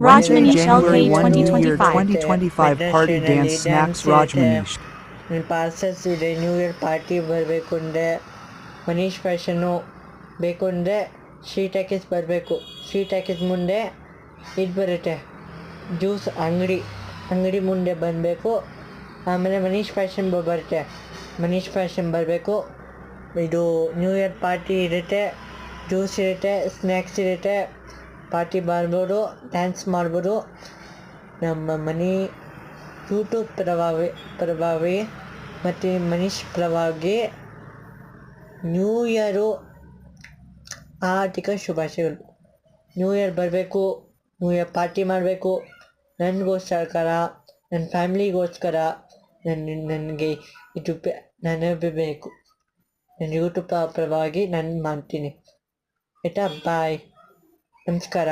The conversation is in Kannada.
Wednesday, Rajmanish January LK 1, New Year 2025. 2025 Party Dance Snacks Rajmanish. Parcels ಇದೆ. ನ್ಯೂ ಇಯರ್ ಪಾರ್ಟಿ ಬರಬೇಕು ಅಂದರೆ ಮನೀಶ್ ಫ್ಯಾಷನ್ನು ಬೇಕು ಅಂದರೆ ಸ್ಟ್ರೀಟ್ ಟಾಕೀಸ್ ಬರಬೇಕು. ಸ್ಟ್ರೀಟ್ ಟಾಕೀಸ್ ಮುಂದೆ ಇದು ಬರುತ್ತೆ, ಜ್ಯೂಸ್ ಅಂಗಡಿ ಮುಂದೆ ಬಂದಬೇಕು. ಆಮೇಲೆ ಮನೀಶ್ ಫ್ಯಾಷನ್ ಬರುತ್ತೆ, ಮನೀಶ್ ಫ್ಯಾಷನ್ ಬರಬೇಕು. ಇದು ನ್ಯೂ ಇಯರ್ ಪಾರ್ಟಿ ಇರುತ್ತೆ, ಜ್ಯೂಸ್ ಇರುತ್ತೆ, ಸ್ನ್ಯಾಕ್ಸ್ ಇರುತ್ತೆ. ಪಾರ್ಟಿ ಮಾಡ್ಬೋದು, ಡ್ಯಾನ್ಸ್ ಮಾಡ್ಬೋದು. ನಮ್ಮ ಮನೆ ಯೂಟ್ಯೂಬ್ ಪರವಾಗಿ ಮತ್ತು ಮನೀಶ್ ಪರವಾಗಿ ನ್ಯೂ ಇಯರು ಆರ್ಥಿಕ ಶುಭಾಶಯಗಳು. ನ್ಯೂ ಇಯರ್ ಬರಬೇಕು, ನ್ಯೂ ಇಯರ್ ಪಾರ್ಟಿ ಮಾಡಬೇಕು. ನನಗೋಸ್ಕರ, ನನ್ನ ಫ್ಯಾಮ್ಲಿಗೋಸ್ಕರ, ನನಗೆ ಇದು ಬೇಕು. ನನ್ನ ಯೂಟ್ಯೂಬ್ ಪರವಾಗಿ ನಾನು ಮಾಡ್ತೀನಿ. ಆಯಿತಾ? ಬಾಯ್, ನಮಸ್ಕಾರ.